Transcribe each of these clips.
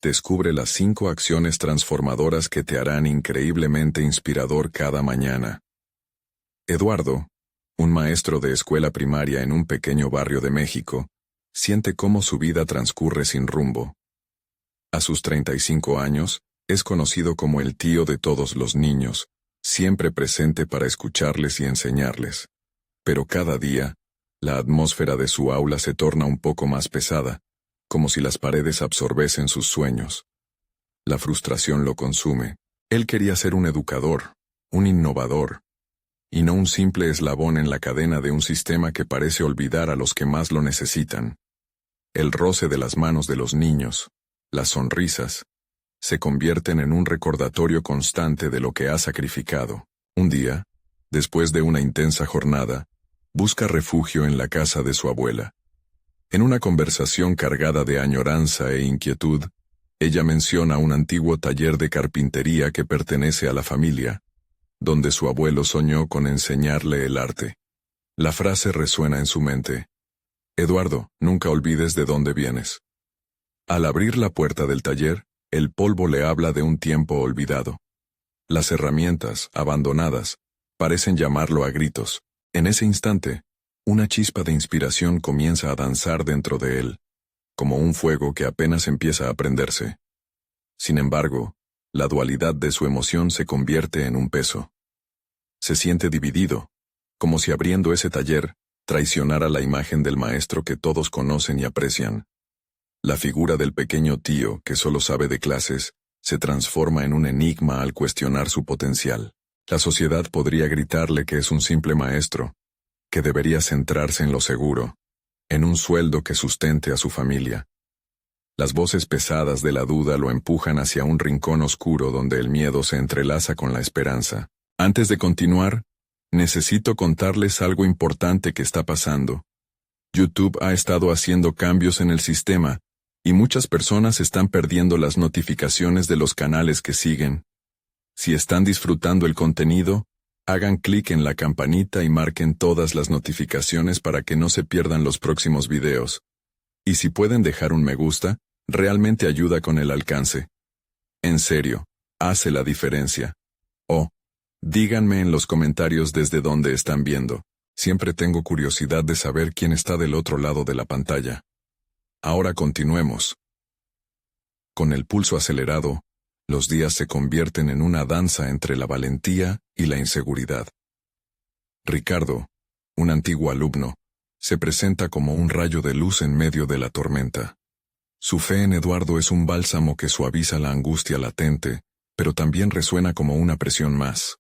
Descubre las 5 acciones transformadoras que te harán increíblemente inspirador cada mañana. Eduardo, un maestro de escuela primaria en un pequeño barrio de México, siente cómo su vida transcurre sin rumbo. A sus 35 años, es conocido como el tío de todos los niños, siempre presente para escucharles y enseñarles. Pero cada día, la atmósfera de su aula se torna un poco más pesada, como si las paredes absorbesen sus sueños. La frustración lo consume. Él quería ser un educador, un innovador, y no un simple eslabón en la cadena de un sistema que parece olvidar a los que más lo necesitan. El roce de las manos de los niños, las sonrisas, se convierten en un recordatorio constante de lo que ha sacrificado. Un día, después de una intensa jornada, busca refugio en la casa de su abuela. En una conversación cargada de añoranza e inquietud, ella menciona un antiguo taller de carpintería que pertenece a la familia, donde su abuelo soñó con enseñarle el arte. La frase resuena en su mente. Eduardo, nunca olvides de dónde vienes. Al abrir la puerta del taller, el polvo le habla de un tiempo olvidado. Las herramientas, abandonadas, parecen llamarlo a gritos. En ese instante, una chispa de inspiración comienza a danzar dentro de él, como un fuego que apenas empieza a prenderse. Sin embargo, la dualidad de su emoción se convierte en un peso. Se siente dividido, como si abriendo ese taller, traicionara la imagen del maestro que todos conocen y aprecian. La figura del pequeño tío, que solo sabe de clases, se transforma en un enigma al cuestionar su potencial. La sociedad podría gritarle que es un simple maestro, que debería centrarse en lo seguro, en un sueldo que sustente a su familia. Las voces pesadas de la duda lo empujan hacia un rincón oscuro donde el miedo se entrelaza con la esperanza. Antes de continuar, necesito contarles algo importante que está pasando. YouTube ha estado haciendo cambios en el sistema, y muchas personas están perdiendo las notificaciones de los canales que siguen. Si están disfrutando el contenido, hagan clic en la campanita y marquen todas las notificaciones para que no se pierdan los próximos videos. Y si pueden dejar un me gusta, realmente ayuda con el alcance. En serio, hace la diferencia. Díganme en los comentarios desde dónde están viendo. Siempre tengo curiosidad de saber quién está del otro lado de la pantalla. Ahora continuemos. Con el pulso acelerado, los días se convierten en una danza entre la valentía y la inseguridad. Ricardo, un antiguo alumno, se presenta como un rayo de luz en medio de la tormenta. Su fe en Eduardo es un bálsamo que suaviza la angustia latente, pero también resuena como una presión más.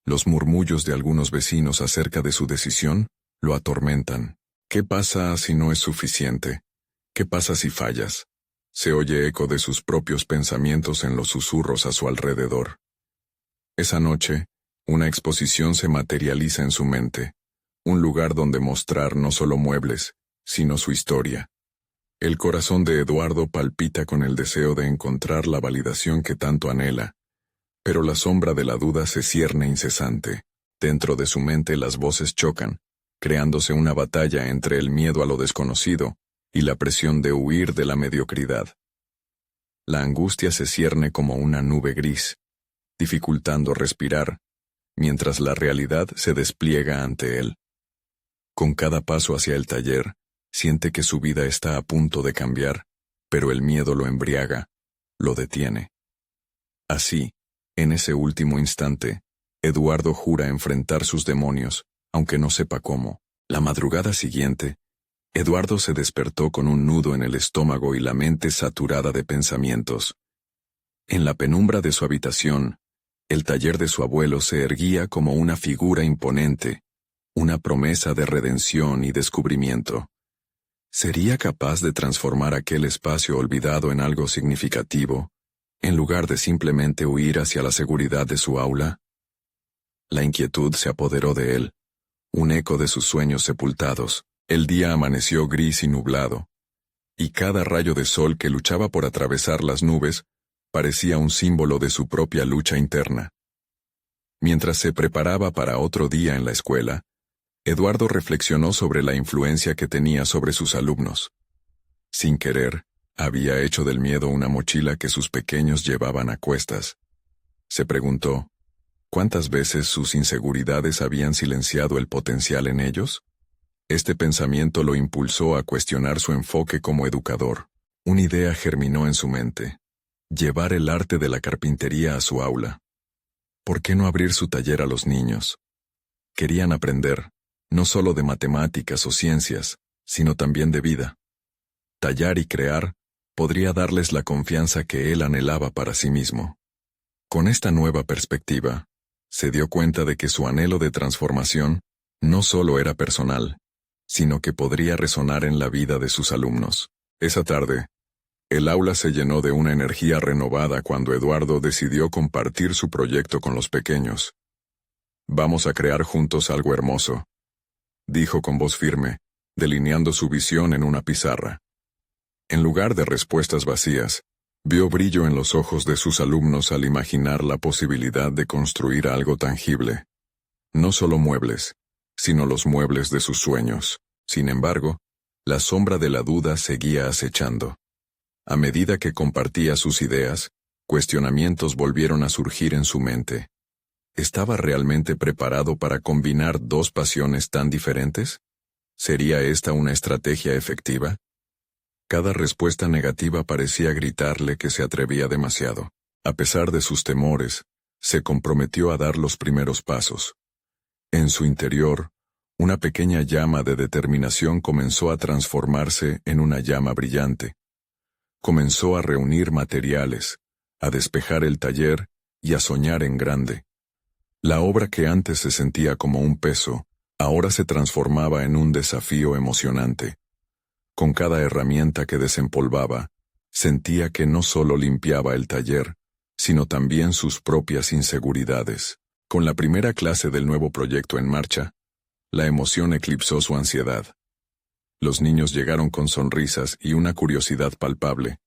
Los murmullos de algunos vecinos acerca de su decisión lo atormentan. ¿Qué pasa si no es suficiente? ¿Qué pasa si fallas? Se oye eco de sus propios pensamientos en los susurros a su alrededor. Esa noche, una exposición se materializa en su mente, un lugar donde mostrar no solo muebles, sino su historia. El corazón de Eduardo palpita con el deseo de encontrar la validación que tanto anhela, pero la sombra de la duda se cierne incesante. Dentro de su mente las voces chocan, creándose una batalla entre el miedo a lo desconocido y la presión de huir de la mediocridad. La angustia se cierne como una nube gris, dificultando respirar, mientras la realidad se despliega ante él. Con cada paso hacia el taller, siente que su vida está a punto de cambiar, pero el miedo lo embriaga, lo detiene. Así, en ese último instante, Eduardo jura enfrentar sus demonios, aunque no sepa cómo. La madrugada siguiente, Eduardo se despertó con un nudo en el estómago y la mente saturada de pensamientos. En la penumbra de su habitación, el taller de su abuelo se erguía como una figura imponente, una promesa de redención y descubrimiento. ¿Sería capaz de transformar aquel espacio olvidado en algo significativo, en lugar de simplemente huir hacia la seguridad de su aula? La inquietud se apoderó de él, un eco de sus sueños sepultados. El día amaneció gris y nublado, y cada rayo de sol que luchaba por atravesar las nubes parecía un símbolo de su propia lucha interna. Mientras se preparaba para otro día en la escuela, Eduardo reflexionó sobre la influencia que tenía sobre sus alumnos. Sin querer, Había hecho del miedo una mochila que sus pequeños llevaban a cuestas. Se preguntó, ¿cuántas veces sus inseguridades habían silenciado el potencial en ellos? Este pensamiento lo impulsó a cuestionar su enfoque como educador. Una idea germinó en su mente: llevar el arte de la carpintería a su aula. ¿Por qué no abrir su taller a los niños? Querían aprender, no solo de matemáticas o ciencias, sino también de vida. Tallar y crear podría darles la confianza que él anhelaba para sí mismo. Con esta nueva perspectiva, se dio cuenta de que su anhelo de transformación no solo era personal, sino que podría resonar en la vida de sus alumnos. Esa tarde, el aula se llenó de una energía renovada cuando Eduardo decidió compartir su proyecto con los pequeños. «Vamos a crear juntos algo hermoso», dijo con voz firme, delineando su visión en una pizarra. En lugar de respuestas vacías, vio brillo en los ojos de sus alumnos al imaginar la posibilidad de construir algo tangible. No solo muebles, sino los muebles de sus sueños. Sin embargo, la sombra de la duda seguía acechando. A medida que compartía sus ideas, cuestionamientos volvieron a surgir en su mente. ¿Estaba realmente preparado para combinar dos pasiones tan diferentes? ¿Sería esta una estrategia efectiva? Cada respuesta negativa parecía gritarle que se atrevía demasiado. A pesar de sus temores, se comprometió a dar los primeros pasos. En su interior, una pequeña llama de determinación comenzó a transformarse en una llama brillante. Comenzó a reunir materiales, a despejar el taller y a soñar en grande. La obra que antes se sentía como un peso, ahora se transformaba en un desafío emocionante. Con cada herramienta que desempolvaba, sentía que no solo limpiaba el taller, sino también sus propias inseguridades. Con la primera clase del nuevo proyecto en marcha, la emoción eclipsó su ansiedad. Los niños llegaron con sonrisas y una curiosidad palpable.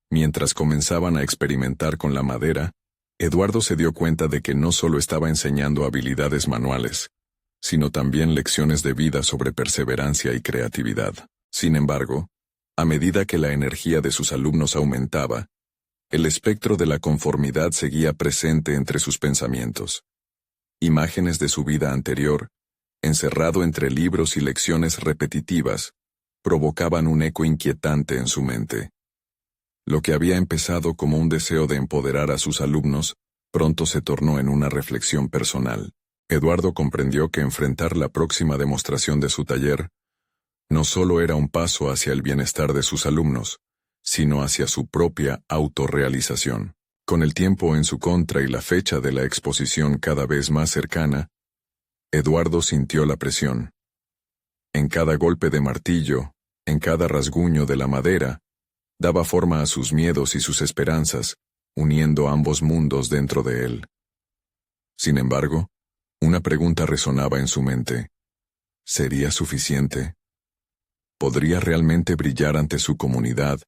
Mientras comenzaban a experimentar con la madera, Eduardo se dio cuenta de que no solo estaba enseñando habilidades manuales, sino también lecciones de vida sobre perseverancia y creatividad. Sin embargo, a medida que la energía de sus alumnos aumentaba, el espectro de la conformidad seguía presente entre sus pensamientos. Imágenes de su vida anterior, encerrado entre libros y lecciones repetitivas, provocaban un eco inquietante en su mente. Lo que había empezado como un deseo de empoderar a sus alumnos, pronto se tornó en una reflexión personal. Eduardo comprendió que enfrentar la próxima demostración de su taller no solo era un paso hacia el bienestar de sus alumnos, sino hacia su propia autorrealización. Con el tiempo en su contra y la fecha de la exposición cada vez más cercana, Eduardo sintió la presión. En cada golpe de martillo, en cada rasguño de la madera, daba forma a sus miedos y sus esperanzas, uniendo ambos mundos dentro de él. Sin embargo, una pregunta resonaba en su mente. ¿Sería suficiente? ¿Podría realmente brillar ante su comunidad,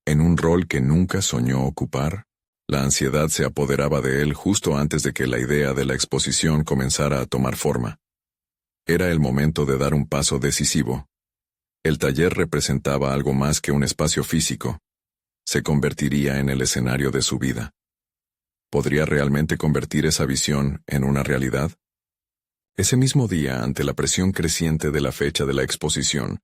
en un rol que nunca soñó ocupar? La ansiedad se apoderaba de él justo antes de que la idea de la exposición comenzara a tomar forma. Era el momento de dar un paso decisivo. El taller representaba algo más que un espacio físico. Se convertiría en el escenario de su vida. ¿Podría realmente convertir esa visión en una realidad? Ese mismo día, ante la presión creciente de la fecha de la exposición,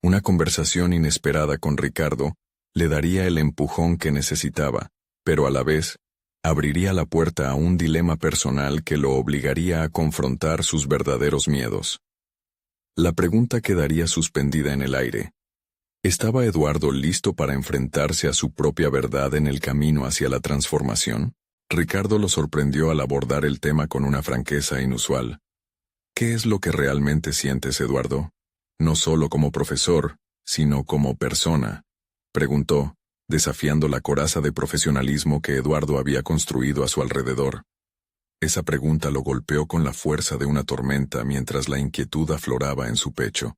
una conversación inesperada con Ricardo le daría el empujón que necesitaba, pero a la vez, abriría la puerta a un dilema personal que lo obligaría a confrontar sus verdaderos miedos. La pregunta quedaría suspendida en el aire. ¿Estaba Eduardo listo para enfrentarse a su propia verdad en el camino hacia la transformación? Ricardo lo sorprendió al abordar el tema con una franqueza inusual. ¿Qué es lo que realmente sientes, Eduardo? No solo como profesor, sino como persona, preguntó, desafiando la coraza de profesionalismo que Eduardo había construido a su alrededor. Esa pregunta lo golpeó con la fuerza de una tormenta mientras la inquietud afloraba en su pecho.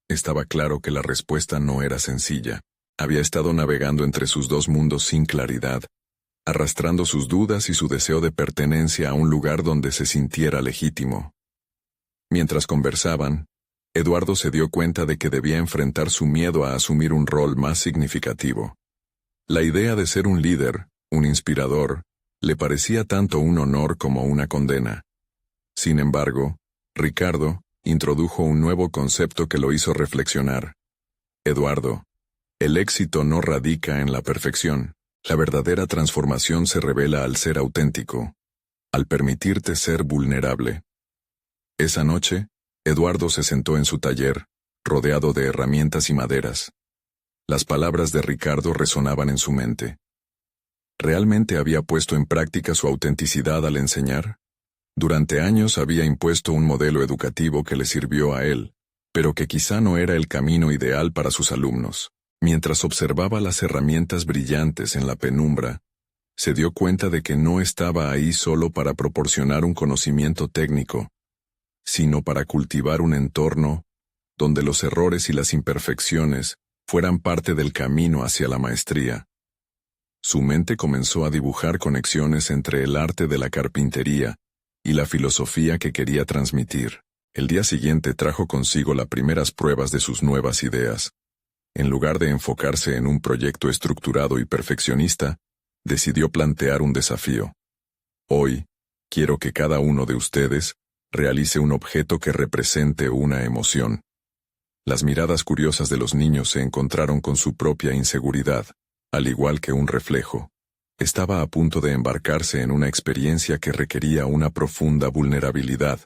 Estaba claro que la respuesta no era sencilla. Había estado navegando entre sus dos mundos sin claridad, arrastrando sus dudas y su deseo de pertenencia a un lugar donde se sintiera legítimo. Mientras conversaban, Eduardo se dio cuenta de que debía enfrentar su miedo a asumir un rol más significativo. La idea de ser un líder, un inspirador, le parecía tanto un honor como una condena. Sin embargo, Ricardo introdujo un nuevo concepto que lo hizo reflexionar. Eduardo, el éxito no radica en la perfección. La verdadera transformación se revela al ser auténtico, al permitirte ser vulnerable. Esa noche, Eduardo se sentó en su taller, rodeado de herramientas y maderas. Las palabras de Ricardo resonaban en su mente. ¿Realmente había puesto en práctica su autenticidad al enseñar? Durante años había impuesto un modelo educativo que le sirvió a él, pero que quizá no era el camino ideal para sus alumnos. Mientras observaba las herramientas brillantes en la penumbra, se dio cuenta de que no estaba ahí solo para proporcionar un conocimiento técnico, sino para cultivar un entorno donde los errores y las imperfecciones fueran parte del camino hacia la maestría. Su mente comenzó a dibujar conexiones entre el arte de la carpintería y la filosofía que quería transmitir. El día siguiente trajo consigo las primeras pruebas de sus nuevas ideas. En lugar de enfocarse en un proyecto estructurado y perfeccionista, decidió plantear un desafío. Hoy, quiero que cada uno de ustedes realice un objeto que represente una emoción. Las miradas curiosas de los niños se encontraron con su propia inseguridad, al igual que un reflejo. Estaba a punto de embarcarse en una experiencia que requería una profunda vulnerabilidad,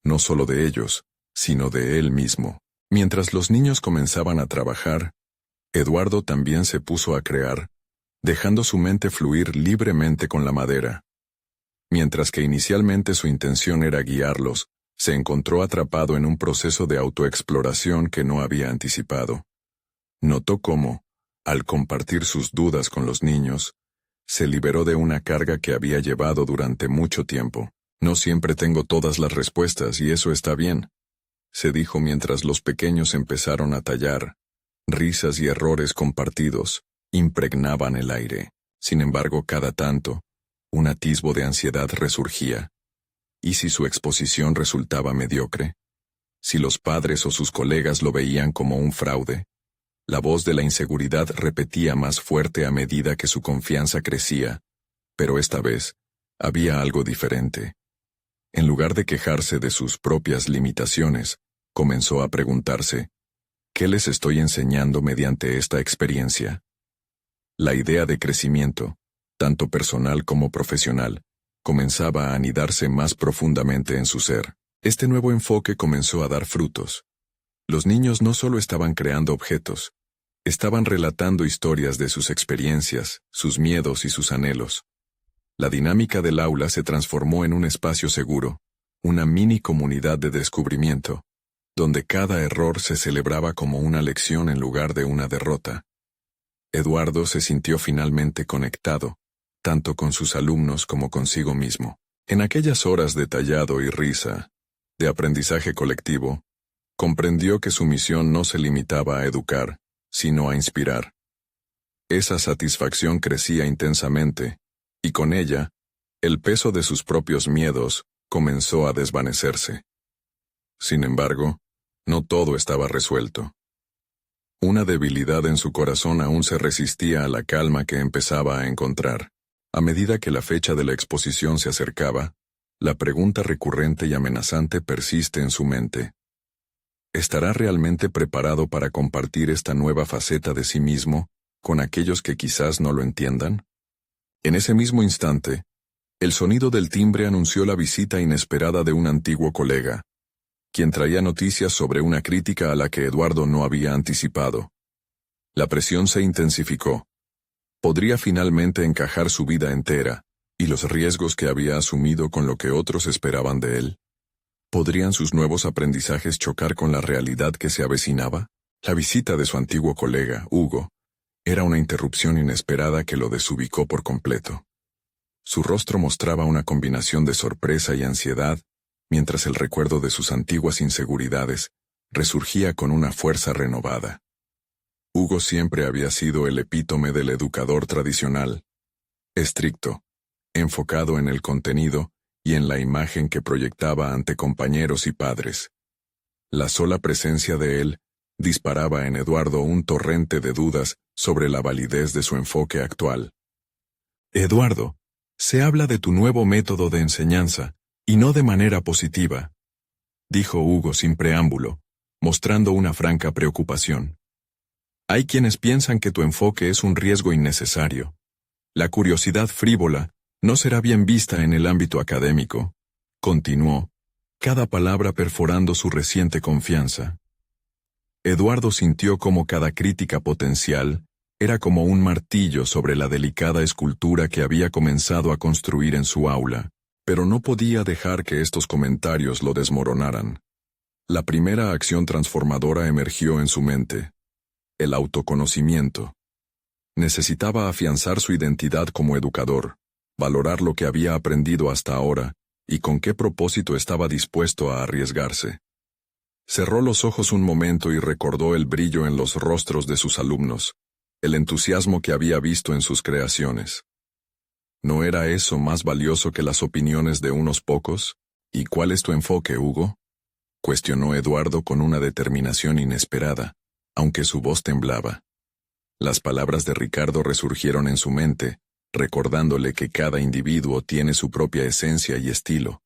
no solo de ellos, sino de él mismo. Mientras los niños comenzaban a trabajar, Eduardo también se puso a crear, dejando su mente fluir libremente con la madera. Mientras que inicialmente su intención era guiarlos, se encontró atrapado en un proceso de autoexploración que no había anticipado. Notó cómo, al compartir sus dudas con los niños, se liberó de una carga que había llevado durante mucho tiempo. No siempre tengo todas las respuestas y eso está bien, se dijo mientras los pequeños empezaron a tallar. Risas y errores compartidos impregnaban el aire. Sin embargo, cada tanto, un atisbo de ansiedad resurgía. ¿Y si su exposición resultaba mediocre? Si los padres o sus colegas lo veían como un fraude. La voz de la inseguridad repetía más fuerte a medida que su confianza crecía, pero esta vez había algo diferente. En lugar de quejarse de sus propias limitaciones, comenzó a preguntarse, ¿qué les estoy enseñando mediante esta experiencia? La idea de crecimiento, tanto personal como profesional, comenzaba a anidarse más profundamente en su ser. Este nuevo enfoque comenzó a dar frutos. Los niños no solo estaban creando objetos, estaban relatando historias de sus experiencias, sus miedos y sus anhelos. La dinámica del aula se transformó en un espacio seguro, una mini comunidad de descubrimiento, donde cada error se celebraba como una lección en lugar de una derrota. Eduardo se sintió finalmente conectado, tanto con sus alumnos como consigo mismo. En aquellas horas de tallado y risa, de aprendizaje colectivo, comprendió que su misión no se limitaba a educar, sino a inspirar. Esa satisfacción crecía intensamente, y con ella, el peso de sus propios miedos comenzó a desvanecerse. Sin embargo, no todo estaba resuelto. Una debilidad en su corazón aún se resistía a la calma que empezaba a encontrar. A medida que la fecha de la exposición se acercaba, la pregunta recurrente y amenazante persiste en su mente. ¿Estará realmente preparado para compartir esta nueva faceta de sí mismo con aquellos que quizás no lo entiendan? En ese mismo instante, el sonido del timbre anunció la visita inesperada de un antiguo colega, quien traía noticias sobre una crítica a la que Eduardo no había anticipado. La presión se intensificó. Podría finalmente encajar su vida entera, y los riesgos que había asumido con lo que otros esperaban de él. ¿Podrían sus nuevos aprendizajes chocar con la realidad que se avecinaba? La visita de su antiguo colega, Hugo, era una interrupción inesperada que lo desubicó por completo. Su rostro mostraba una combinación de sorpresa y ansiedad, mientras el recuerdo de sus antiguas inseguridades resurgía con una fuerza renovada. Hugo siempre había sido el epítome del educador tradicional, estricto, enfocado en el contenido y en la imagen que proyectaba ante compañeros y padres. La sola presencia de él disparaba en Eduardo un torrente de dudas sobre la validez de su enfoque actual. Eduardo, se habla de tu nuevo método de enseñanza, y no de manera positiva, dijo Hugo sin preámbulo, mostrando una franca preocupación. Hay quienes piensan que tu enfoque es un riesgo innecesario. La curiosidad frívola no será bien vista en el ámbito académico, continuó, cada palabra perforando su reciente confianza. Eduardo sintió como cada crítica potencial era como un martillo sobre la delicada escultura que había comenzado a construir en su aula, pero no podía dejar que estos comentarios lo desmoronaran. La primera acción transformadora emergió en su mente: el autoconocimiento. Necesitaba afianzar su identidad como educador, valorar lo que había aprendido hasta ahora, y con qué propósito estaba dispuesto a arriesgarse. Cerró los ojos un momento y recordó el brillo en los rostros de sus alumnos, el entusiasmo que había visto en sus creaciones. ¿No era eso más valioso que las opiniones de unos pocos? ¿Y cuál es tu enfoque, Hugo?, cuestionó Eduardo con una determinación inesperada, aunque su voz temblaba. Las palabras de Ricardo resurgieron en su mente, recordándole que cada individuo tiene su propia esencia y estilo.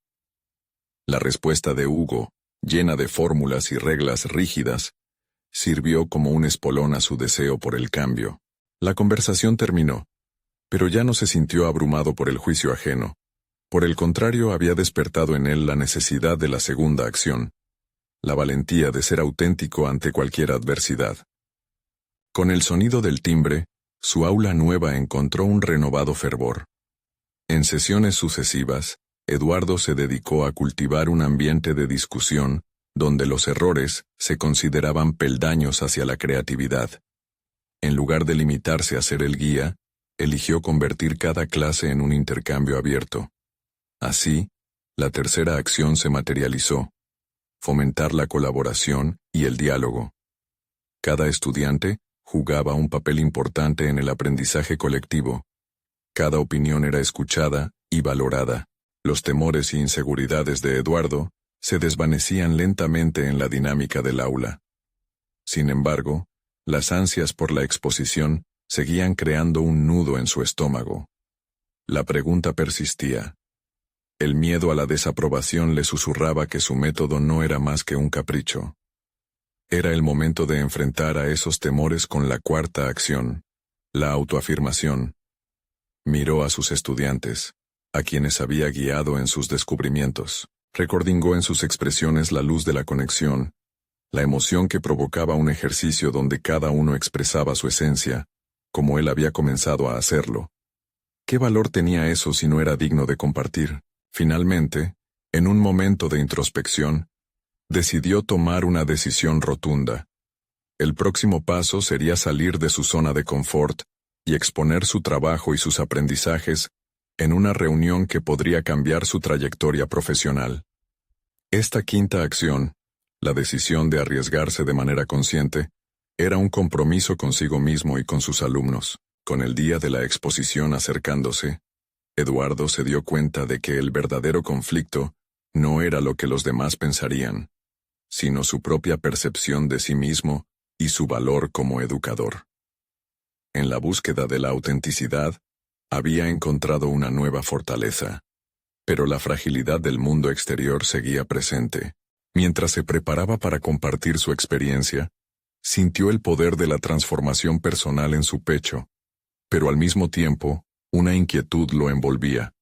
La respuesta de Hugo, llena de fórmulas y reglas rígidas, sirvió como un espolón a su deseo por el cambio. La conversación terminó, pero ya no se sintió abrumado por el juicio ajeno. Por el contrario, había despertado en él la necesidad de la segunda acción, la valentía de ser auténtico ante cualquier adversidad. Con el sonido del timbre, su aula nueva encontró un renovado fervor. En sesiones sucesivas, Eduardo se dedicó a cultivar un ambiente de discusión, donde los errores se consideraban peldaños hacia la creatividad. En lugar de limitarse a ser el guía, eligió convertir cada clase en un intercambio abierto. Así, la tercera acción se materializó: fomentar la colaboración y el diálogo. Cada estudiante jugaba un papel importante en el aprendizaje colectivo. Cada opinión era escuchada y valorada. Los temores e inseguridades de Eduardo se desvanecían lentamente en la dinámica del aula. Sin embargo, las ansias por la exposición seguían creando un nudo en su estómago. La pregunta persistía. El miedo a la desaprobación le susurraba que su método no era más que un capricho. Era el momento de enfrentar a esos temores con la cuarta acción, la autoafirmación. Miró a sus estudiantes, a quienes había guiado en sus descubrimientos. Recordingó en sus expresiones la luz de la conexión, la emoción que provocaba un ejercicio donde cada uno expresaba su esencia, como él había comenzado a hacerlo. ¿Qué valor tenía eso si no era digno de compartir? Finalmente, en un momento de introspección, decidió tomar una decisión rotunda. El próximo paso sería salir de su zona de confort y exponer su trabajo y sus aprendizajes en una reunión que podría cambiar su trayectoria profesional. Esta quinta acción, la decisión de arriesgarse de manera consciente, era un compromiso consigo mismo y con sus alumnos. Con el día de la exposición acercándose, Eduardo se dio cuenta de que el verdadero conflicto no era lo que los demás pensarían, sino su propia percepción de sí mismo y su valor como educador. En la búsqueda de la autenticidad, había encontrado una nueva fortaleza, pero la fragilidad del mundo exterior seguía presente. Mientras se preparaba para compartir su experiencia, sintió el poder de la transformación personal en su pecho, pero al mismo tiempo, una inquietud lo envolvía.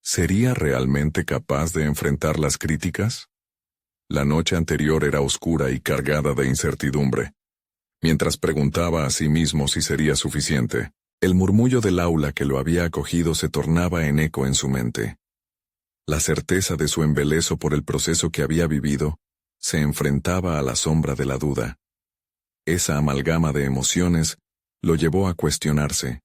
¿Sería realmente capaz de enfrentar las críticas? La noche anterior era oscura y cargada de incertidumbre. Mientras preguntaba a sí mismo si sería suficiente, el murmullo del aula que lo había acogido se tornaba en eco en su mente. La certeza de su embeleso por el proceso que había vivido se enfrentaba a la sombra de la duda. Esa amalgama de emociones lo llevó a cuestionarse.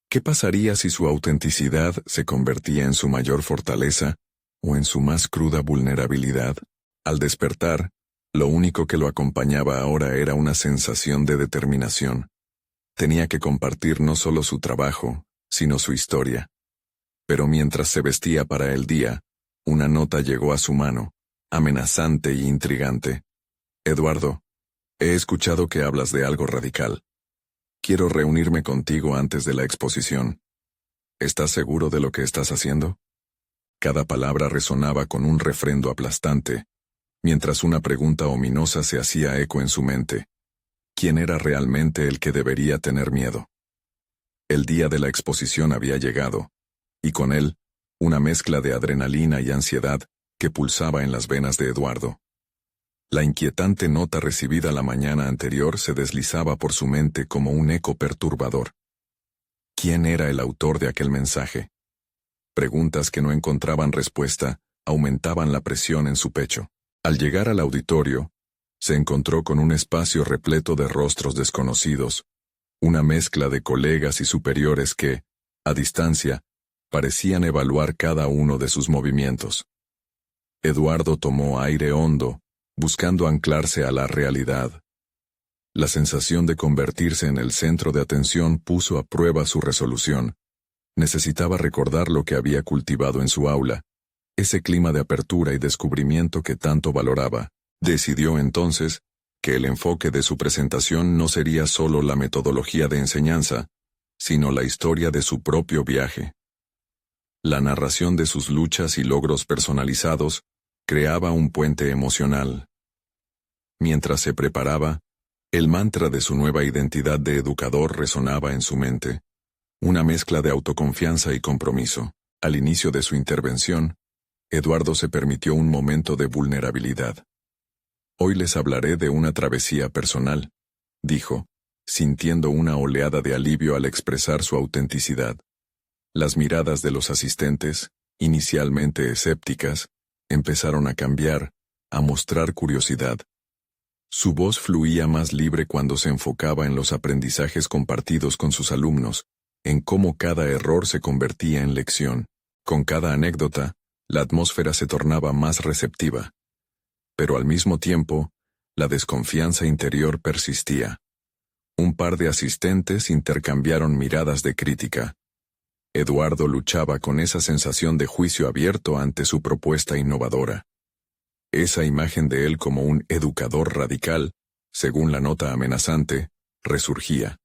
¿Qué pasaría si su autenticidad se convertía en su mayor fortaleza o en su más cruda vulnerabilidad? Al despertar, lo único que lo acompañaba ahora era una sensación de determinación. Tenía que compartir no solo su trabajo, sino su historia. Pero mientras se vestía para el día, una nota llegó a su mano, amenazante e intrigante. Eduardo, he escuchado que hablas de algo radical. Quiero reunirme contigo antes de la exposición. ¿Estás seguro de lo que estás haciendo? Cada palabra resonaba con un refrendo aplastante, mientras una pregunta ominosa se hacía eco en su mente. ¿Quién era realmente el que debería tener miedo? El día de la exposición había llegado, y con él, una mezcla de adrenalina y ansiedad que pulsaba en las venas de Eduardo. La inquietante nota recibida la mañana anterior se deslizaba por su mente como un eco perturbador. ¿Quién era el autor de aquel mensaje? Preguntas que no encontraban respuesta aumentaban la presión en su pecho. Al llegar al auditorio, se encontró con un espacio repleto de rostros desconocidos, una mezcla de colegas y superiores que, a distancia, parecían evaluar cada uno de sus movimientos. Eduardo tomó aire hondo, buscando anclarse a la realidad. La sensación de convertirse en el centro de atención puso a prueba su resolución. Necesitaba recordar lo que había cultivado en su aula, ese clima de apertura y descubrimiento que tanto valoraba. Decidió entonces que el enfoque de su presentación no sería solo la metodología de enseñanza, sino la historia de su propio viaje. La narración de sus luchas y logros personalizados creaba un puente emocional. Mientras se preparaba, el mantra de su nueva identidad de educador resonaba en su mente, una mezcla de autoconfianza y compromiso. Al inicio de su intervención, Eduardo se permitió un momento de vulnerabilidad. Hoy les hablaré de una travesía personal, dijo, sintiendo una oleada de alivio al expresar su autenticidad. Las miradas de los asistentes, inicialmente escépticas, empezaron a cambiar, a mostrar curiosidad. Su voz fluía más libre cuando se enfocaba en los aprendizajes compartidos con sus alumnos, en cómo cada error se convertía en lección. Con cada anécdota, la atmósfera se tornaba más receptiva. Pero al mismo tiempo, la desconfianza interior persistía. Un par de asistentes intercambiaron miradas de crítica. Eduardo luchaba con esa sensación de juicio abierto ante su propuesta innovadora. Esa imagen de él como un educador radical, según la nota amenazante, resurgía.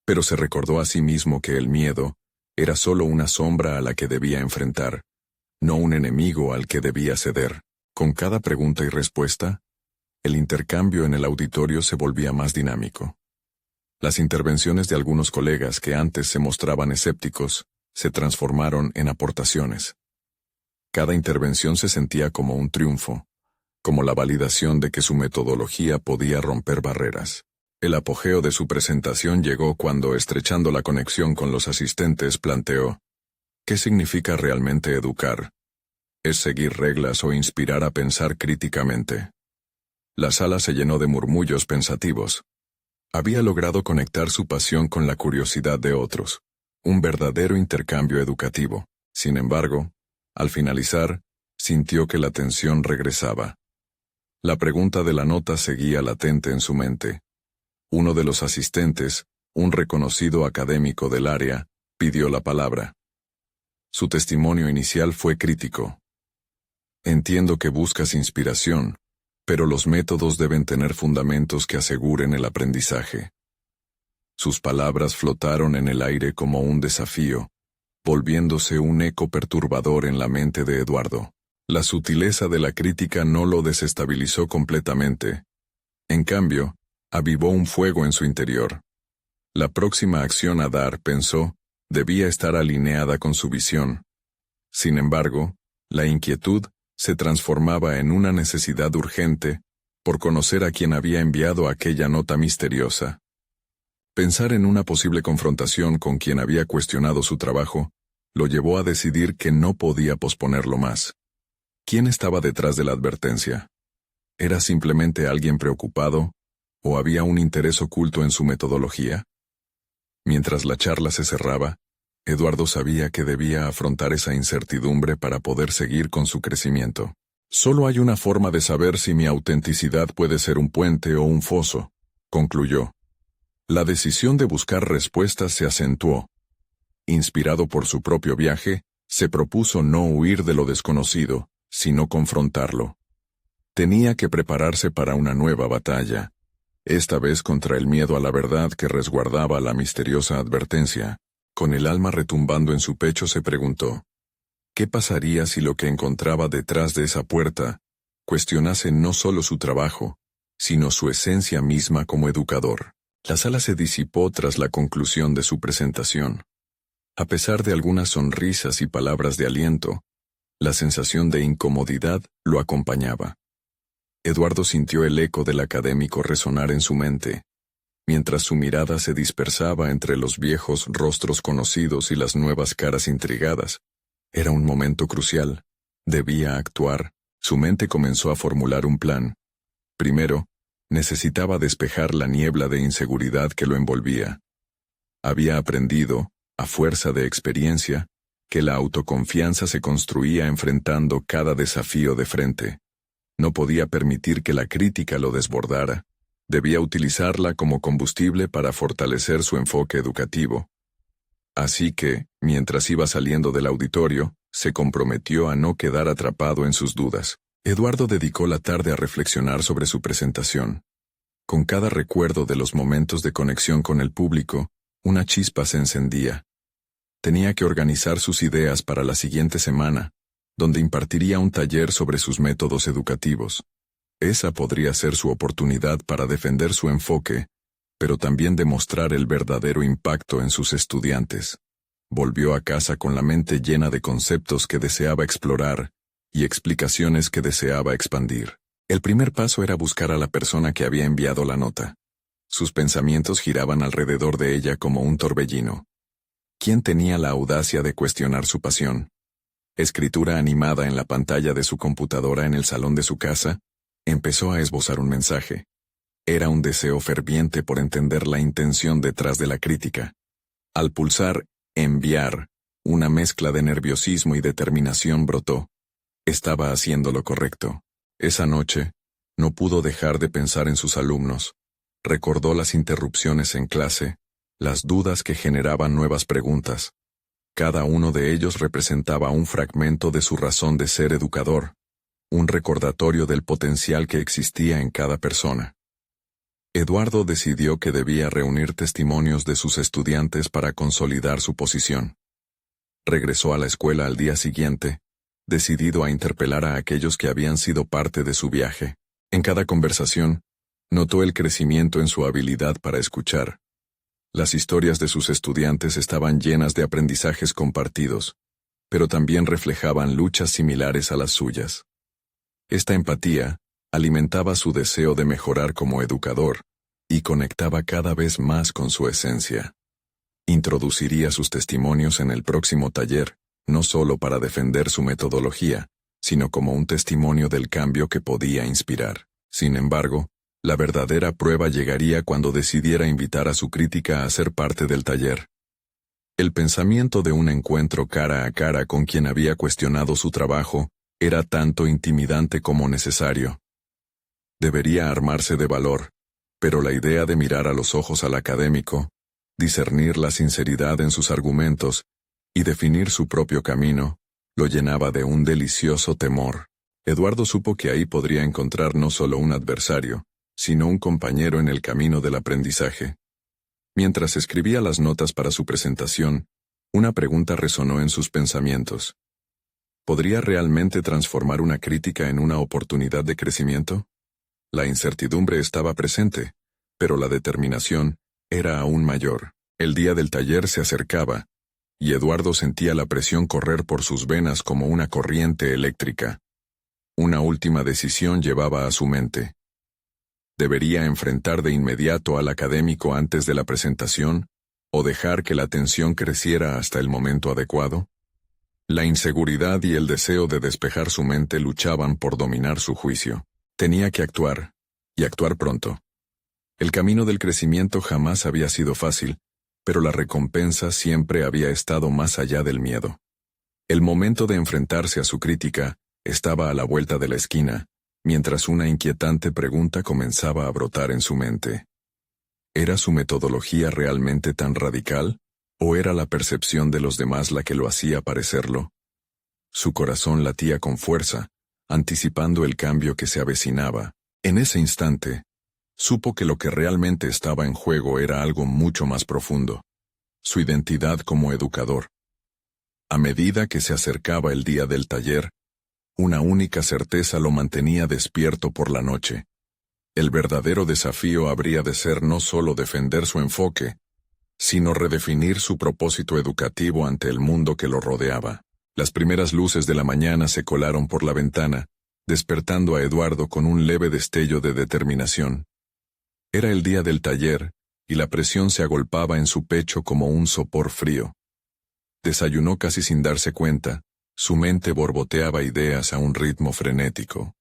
Pero se recordó a sí mismo que el miedo era solo una sombra a la que debía enfrentar, no un enemigo al que debía ceder. Con cada pregunta y respuesta, el intercambio en el auditorio se volvía más dinámico. Las intervenciones de algunos colegas que antes se mostraban escépticos se transformaron en aportaciones. Cada intervención se sentía como un triunfo, como la validación de que su metodología podía romper barreras. El apogeo de su presentación llegó cuando, estrechando la conexión con los asistentes, planteó: ¿qué significa realmente educar? ¿Es seguir reglas o inspirar a pensar críticamente? La sala se llenó de murmullos pensativos. Había logrado conectar su pasión con la curiosidad de otros, un verdadero intercambio educativo. Sin embargo, al finalizar, sintió que la tensión regresaba. La pregunta de la nota seguía latente en su mente. Uno de los asistentes, un reconocido académico del área, pidió la palabra. Su testimonio inicial fue crítico. Entiendo que buscas inspiración, pero los métodos deben tener fundamentos que aseguren el aprendizaje. Sus palabras flotaron en el aire como un desafío, volviéndose un eco perturbador en la mente de Eduardo. La sutileza de la crítica no lo desestabilizó completamente. En cambio, avivó un fuego en su interior. La próxima acción a dar, pensó, debía estar alineada con su visión. Sin embargo, la inquietud se transformaba en una necesidad urgente por conocer a quien había enviado aquella nota misteriosa. Pensar en una posible confrontación con quien había cuestionado su trabajo lo llevó a decidir que no podía posponerlo más. ¿Quién estaba detrás de la advertencia? ¿Era simplemente alguien preocupado, o había un interés oculto en su metodología? Mientras la charla se cerraba, Eduardo sabía que debía afrontar esa incertidumbre para poder seguir con su crecimiento. Solo hay una forma de saber si mi autenticidad puede ser un puente o un foso, concluyó. La decisión de buscar respuestas se acentuó. Inspirado por su propio viaje, se propuso no huir de lo desconocido, sino confrontarlo. Tenía que prepararse para una nueva batalla, esta vez contra el miedo a la verdad que resguardaba la misteriosa advertencia. Con el alma retumbando en su pecho se preguntó, ¿qué pasaría si lo que encontraba detrás de esa puerta cuestionase no solo su trabajo, sino su esencia misma como educador? La sala se disipó tras la conclusión de su presentación. A pesar de algunas sonrisas y palabras de aliento, la sensación de incomodidad lo acompañaba. Eduardo sintió el eco del académico resonar en su mente, mientras su mirada se dispersaba entre los viejos rostros conocidos y las nuevas caras intrigadas. Era un momento crucial. Debía actuar. Su mente comenzó a formular un plan. Primero, necesitaba despejar la niebla de inseguridad que lo envolvía. Había aprendido, a fuerza de experiencia, que la autoconfianza se construía enfrentando cada desafío de frente. No podía permitir que la crítica lo desbordara. Debía utilizarla como combustible para fortalecer su enfoque educativo. Así que, mientras iba saliendo del auditorio, se comprometió a no quedar atrapado en sus dudas. Eduardo dedicó la tarde a reflexionar sobre su presentación. Con cada recuerdo de los momentos de conexión con el público, una chispa se encendía. Tenía que organizar sus ideas para la siguiente semana, donde impartiría un taller sobre sus métodos educativos. Esa podría ser su oportunidad para defender su enfoque, pero también demostrar el verdadero impacto en sus estudiantes. Volvió a casa con la mente llena de conceptos que deseaba explorar y explicaciones que deseaba expandir. El primer paso era buscar a la persona que había enviado la nota. Sus pensamientos giraban alrededor de ella como un torbellino. ¿Quién tenía la audacia de cuestionar su pasión? Escritura animada en la pantalla de su computadora en el salón de su casa, empezó a esbozar un mensaje. Era un deseo ferviente por entender la intención detrás de la crítica. Al pulsar «enviar», una mezcla de nerviosismo y determinación brotó. Estaba haciendo lo correcto. Esa noche, no pudo dejar de pensar en sus alumnos. Recordó las interrupciones en clase, las dudas que generaban nuevas preguntas. Cada uno de ellos representaba un fragmento de su razón de ser educador, un recordatorio del potencial que existía en cada persona. Eduardo decidió que debía reunir testimonios de sus estudiantes para consolidar su posición. Regresó a la escuela al día siguiente, decidido a interpelar a aquellos que habían sido parte de su viaje. En cada conversación, notó el crecimiento en su habilidad para escuchar. Las historias de sus estudiantes estaban llenas de aprendizajes compartidos, pero también reflejaban luchas similares a las suyas. Esta empatía alimentaba su deseo de mejorar como educador y conectaba cada vez más con su esencia. Introduciría sus testimonios en el próximo taller, no solo para defender su metodología, sino como un testimonio del cambio que podía inspirar. Sin embargo, la verdadera prueba llegaría cuando decidiera invitar a su crítica a ser parte del taller. El pensamiento de un encuentro cara a cara con quien había cuestionado su trabajo era tanto intimidante como necesario. Debería armarse de valor, pero la idea de mirar a los ojos al académico, discernir la sinceridad en sus argumentos y definir su propio camino, lo llenaba de un delicioso temor. Eduardo supo que ahí podría encontrar no solo un adversario, sino un compañero en el camino del aprendizaje. Mientras escribía las notas para su presentación, una pregunta resonó en sus pensamientos. ¿Podría realmente transformar una crítica en una oportunidad de crecimiento? La incertidumbre estaba presente, pero la determinación era aún mayor. El día del taller se acercaba, y Eduardo sentía la presión correr por sus venas como una corriente eléctrica. Una última decisión llevaba a su mente. ¿Debería enfrentar de inmediato al académico antes de la presentación, o dejar que la tensión creciera hasta el momento adecuado? La inseguridad y el deseo de despejar su mente luchaban por dominar su juicio. Tenía que actuar, y actuar pronto. El camino del crecimiento jamás había sido fácil, pero la recompensa siempre había estado más allá del miedo. El momento de enfrentarse a su crítica estaba a la vuelta de la esquina, mientras una inquietante pregunta comenzaba a brotar en su mente. ¿Era su metodología realmente tan radical, o era la percepción de los demás la que lo hacía parecerlo? Su corazón latía con fuerza, anticipando el cambio que se avecinaba. En ese instante, supo que lo que realmente estaba en juego era algo mucho más profundo: su identidad como educador. A medida que se acercaba el día del taller, una única certeza lo mantenía despierto por la noche. El verdadero desafío habría de ser no solo defender su enfoque, sino redefinir su propósito educativo ante el mundo que lo rodeaba. Las primeras luces de la mañana se colaron por la ventana, despertando a Eduardo con un leve destello de determinación. Era el día del taller, y la presión se agolpaba en su pecho como un sopor frío. Desayunó casi sin darse cuenta, su mente borboteaba ideas a un ritmo frenético.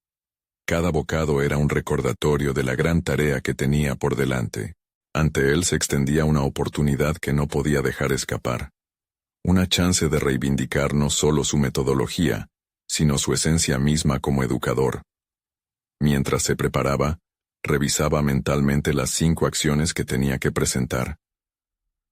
Cada bocado era un recordatorio de la gran tarea que tenía por delante. Ante él se extendía una oportunidad que no podía dejar escapar. Una chance de reivindicar no solo su metodología, sino su esencia misma como educador. Mientras se preparaba, revisaba mentalmente las 5 acciones que tenía que presentar.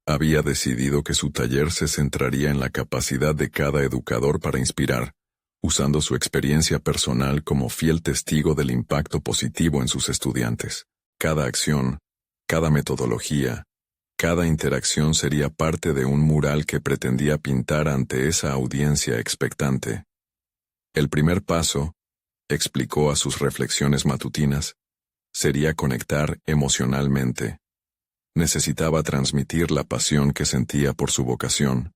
Había decidido que su taller se centraría en la capacidad de cada educador para inspirar, usando su experiencia personal como fiel testigo del impacto positivo en sus estudiantes. Cada acción, cada metodología, cada interacción sería parte de un mural que pretendía pintar ante esa audiencia expectante. El primer paso, explicó a sus reflexiones matutinas, sería conectar emocionalmente. Necesitaba transmitir la pasión que sentía por su vocación.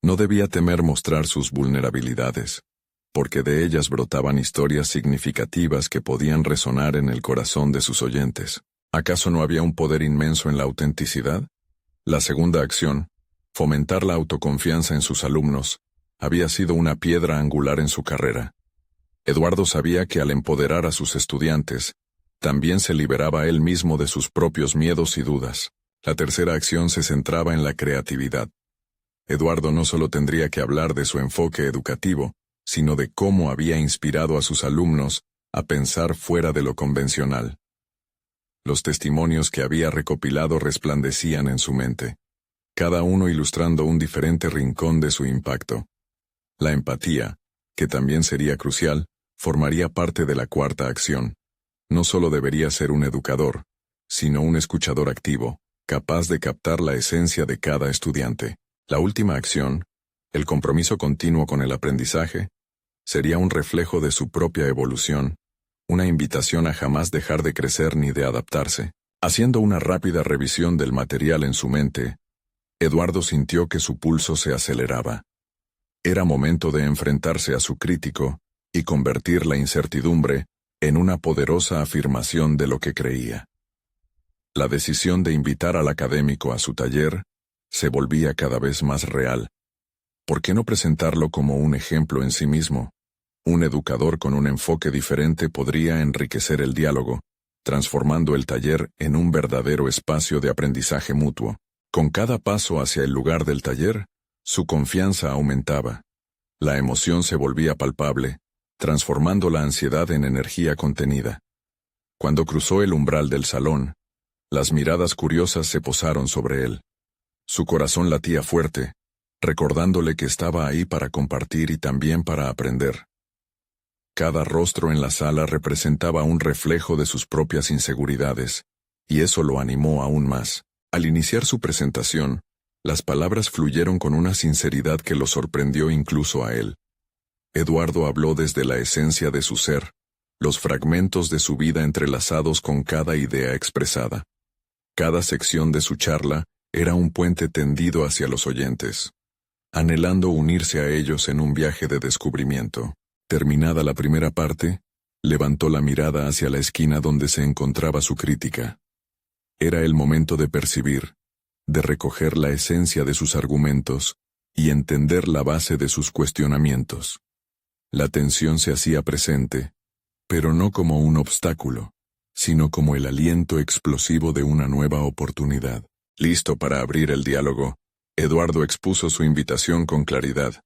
No debía temer mostrar sus vulnerabilidades, porque de ellas brotaban historias significativas que podían resonar en el corazón de sus oyentes. ¿Acaso no había un poder inmenso en la autenticidad? La segunda acción, fomentar la autoconfianza en sus alumnos, había sido una piedra angular en su carrera. Eduardo sabía que al empoderar a sus estudiantes, también se liberaba él mismo de sus propios miedos y dudas. La tercera acción se centraba en la creatividad. Eduardo no solo tendría que hablar de su enfoque educativo, sino de cómo había inspirado a sus alumnos a pensar fuera de lo convencional. Los testimonios que había recopilado resplandecían en su mente, cada uno ilustrando un diferente rincón de su impacto. La empatía, que también sería crucial, formaría parte de la cuarta acción. No solo debería ser un educador, sino un escuchador activo, capaz de captar la esencia de cada estudiante. La última acción, el compromiso continuo con el aprendizaje, sería un reflejo de su propia evolución, una invitación a jamás dejar de crecer ni de adaptarse. Haciendo una rápida revisión del material en su mente, Eduardo sintió que su pulso se aceleraba. Era momento de enfrentarse a su crítico y convertir la incertidumbre en una poderosa afirmación de lo que creía. La decisión de invitar al académico a su taller se volvía cada vez más real. ¿Por qué no presentarlo como un ejemplo en sí mismo? Un educador con un enfoque diferente podría enriquecer el diálogo, transformando el taller en un verdadero espacio de aprendizaje mutuo. Con cada paso hacia el lugar del taller, su confianza aumentaba. La emoción se volvía palpable, transformando la ansiedad en energía contenida. Cuando cruzó el umbral del salón, las miradas curiosas se posaron sobre él. Su corazón latía fuerte, recordándole que estaba ahí para compartir y también para aprender. Cada rostro en la sala representaba un reflejo de sus propias inseguridades, y eso lo animó aún más. Al iniciar su presentación, las palabras fluyeron con una sinceridad que lo sorprendió incluso a él. Eduardo habló desde la esencia de su ser, los fragmentos de su vida entrelazados con cada idea expresada. Cada sección de su charla era un puente tendido hacia los oyentes, anhelando unirse a ellos en un viaje de descubrimiento. Terminada la primera parte, levantó la mirada hacia la esquina donde se encontraba su crítica. Era el momento de percibir, de recoger la esencia de sus argumentos y entender la base de sus cuestionamientos. La tensión se hacía presente, pero no como un obstáculo, sino como el aliento explosivo de una nueva oportunidad. Listo para abrir el diálogo, Eduardo expuso su invitación con claridad.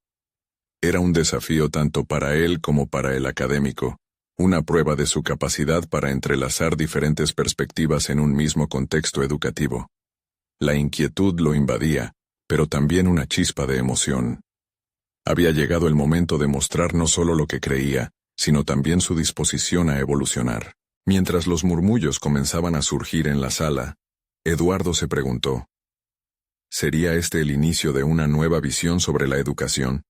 Era un desafío tanto para él como para el académico, una prueba de su capacidad para entrelazar diferentes perspectivas en un mismo contexto educativo. La inquietud lo invadía, pero también una chispa de emoción. Había llegado el momento de mostrar no solo lo que creía, sino también su disposición a evolucionar. Mientras los murmullos comenzaban a surgir en la sala, Eduardo se preguntó, ¿sería este el inicio de una nueva visión sobre la educación,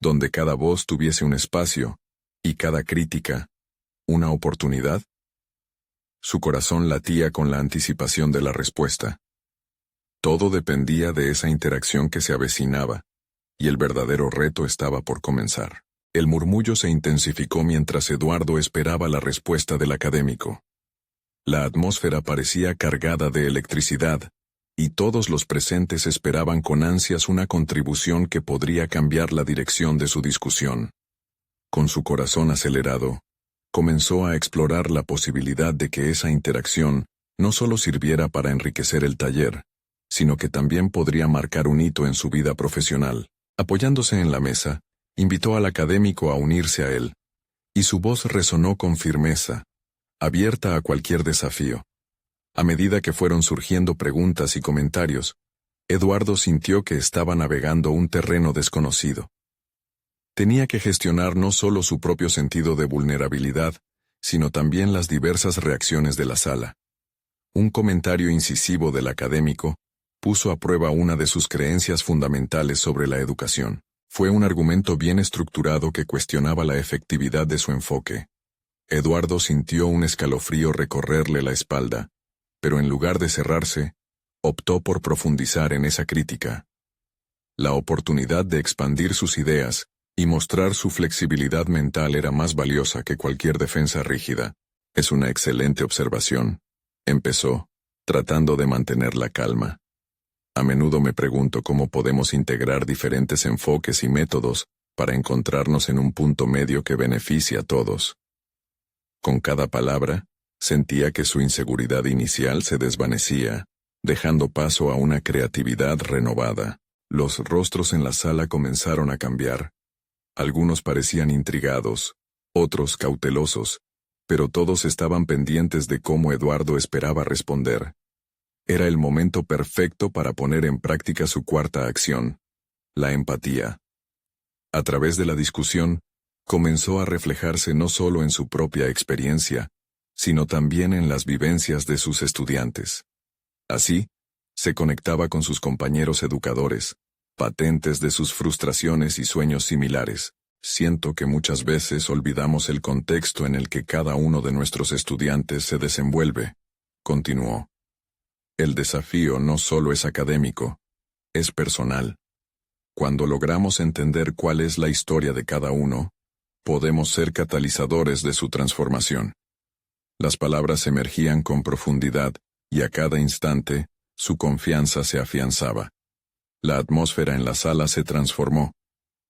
donde cada voz tuviese un espacio, y cada crítica, una oportunidad? Su corazón latía con la anticipación de la respuesta. Todo dependía de esa interacción que se avecinaba, y el verdadero reto estaba por comenzar. El murmullo se intensificó mientras Eduardo esperaba la respuesta del académico. La atmósfera parecía cargada de electricidad, y todos los presentes esperaban con ansias una contribución que podría cambiar la dirección de su discusión. Con su corazón acelerado, comenzó a explorar la posibilidad de que esa interacción no solo sirviera para enriquecer el taller, sino que también podría marcar un hito en su vida profesional. Apoyándose en la mesa, invitó al académico a unirse a él, y su voz resonó con firmeza, abierta a cualquier desafío. A medida que fueron surgiendo preguntas y comentarios, Eduardo sintió que estaba navegando un terreno desconocido. Tenía que gestionar no solo su propio sentido de vulnerabilidad, sino también las diversas reacciones de la sala. Un comentario incisivo del académico puso a prueba una de sus creencias fundamentales sobre la educación. Fue un argumento bien estructurado que cuestionaba la efectividad de su enfoque. Eduardo sintió un escalofrío recorrerle la espalda, pero en lugar de cerrarse, optó por profundizar en esa crítica. La oportunidad de expandir sus ideas y mostrar su flexibilidad mental era más valiosa que cualquier defensa rígida. Es una excelente observación, empezó, tratando de mantener la calma. A menudo me pregunto cómo podemos integrar diferentes enfoques y métodos para encontrarnos en un punto medio que beneficie a todos. Con cada palabra, sentía que su inseguridad inicial se desvanecía, dejando paso a una creatividad renovada. Los rostros en la sala comenzaron a cambiar. Algunos parecían intrigados, otros cautelosos, pero todos estaban pendientes de cómo Eduardo esperaba responder. Era el momento perfecto para poner en práctica su cuarta acción, la empatía. A través de la discusión, comenzó a reflejarse no solo en su propia experiencia, sino también en las vivencias de sus estudiantes. Así, se conectaba con sus compañeros educadores, patentes de sus frustraciones y sueños similares. Siento que muchas veces olvidamos el contexto en el que cada uno de nuestros estudiantes se desenvuelve, continuó. El desafío no solo es académico, es personal. Cuando logramos entender cuál es la historia de cada uno, podemos ser catalizadores de su transformación. Las palabras emergían con profundidad, y a cada instante, su confianza se afianzaba. La atmósfera en la sala se transformó.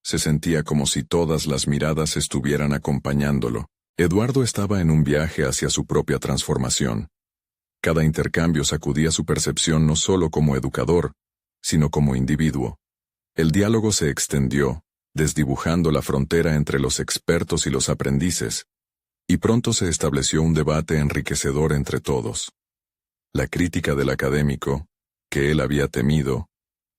Se sentía como si todas las miradas estuvieran acompañándolo. Eduardo estaba en un viaje hacia su propia transformación. Cada intercambio sacudía su percepción no solo como educador, sino como individuo. El diálogo se extendió, desdibujando la frontera entre los expertos y los aprendices, y pronto se estableció un debate enriquecedor entre todos. La crítica del académico, que él había temido,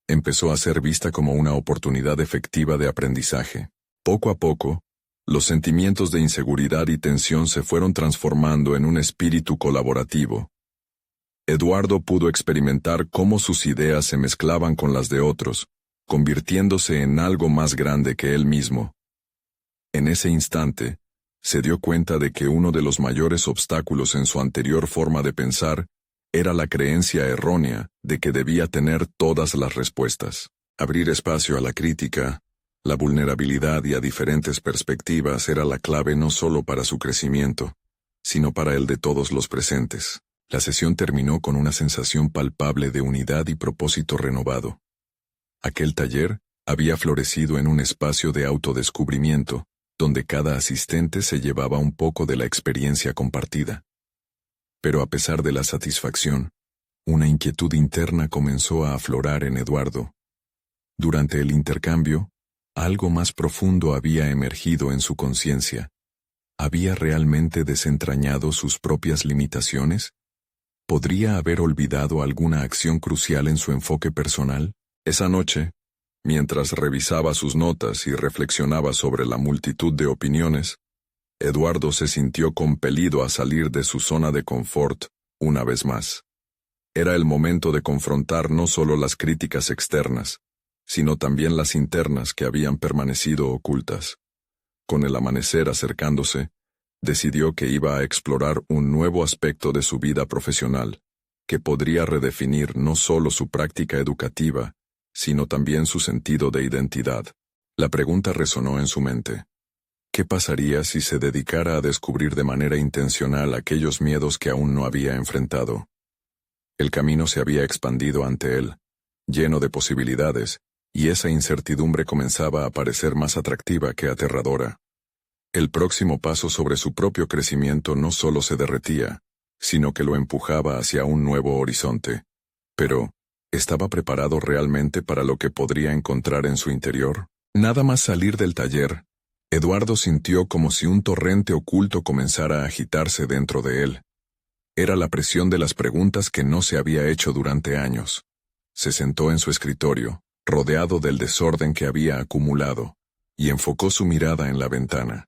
empezó a ser vista como una oportunidad efectiva de aprendizaje. Poco a poco, los sentimientos de inseguridad y tensión se fueron transformando en un espíritu colaborativo. Eduardo pudo experimentar cómo sus ideas se mezclaban con las de otros, convirtiéndose en algo más grande que él mismo. En ese instante, se dio cuenta de que uno de los mayores obstáculos en su anterior forma de pensar era la creencia errónea de que debía tener todas las respuestas. Abrir espacio a la crítica, la vulnerabilidad y a diferentes perspectivas era la clave no solo para su crecimiento, sino para el de todos los presentes. La sesión terminó con una sensación palpable de unidad y propósito renovado. Aquel taller había florecido en un espacio de autodescubrimiento, donde cada asistente se llevaba un poco de la experiencia compartida. Pero a pesar de la satisfacción, una inquietud interna comenzó a aflorar en Eduardo. Durante el intercambio, algo más profundo había emergido en su conciencia. ¿Había realmente desentrañado sus propias limitaciones? ¿Podría haber olvidado alguna acción crucial en su enfoque personal? Esa noche, mientras revisaba sus notas y reflexionaba sobre la multitud de opiniones, Eduardo se sintió compelido a salir de su zona de confort, una vez más. Era el momento de confrontar no solo las críticas externas, sino también las internas que habían permanecido ocultas. Con el amanecer acercándose, decidió que iba a explorar un nuevo aspecto de su vida profesional, que podría redefinir no solo su práctica educativa, sino también su sentido de identidad. La pregunta resonó en su mente. ¿Qué pasaría si se dedicara a descubrir de manera intencional aquellos miedos que aún no había enfrentado? El camino se había expandido ante él, lleno de posibilidades, y esa incertidumbre comenzaba a parecer más atractiva que aterradora. El próximo paso sobre su propio crecimiento no solo se derretía, sino que lo empujaba hacia un nuevo horizonte. Pero, ¿estaba preparado realmente para lo que podría encontrar en su interior? Nada más salir del taller, Eduardo sintió como si un torrente oculto comenzara a agitarse dentro de él. Era la presión de las preguntas que no se había hecho durante años. Se sentó en su escritorio, rodeado del desorden que había acumulado, y enfocó su mirada en la ventana.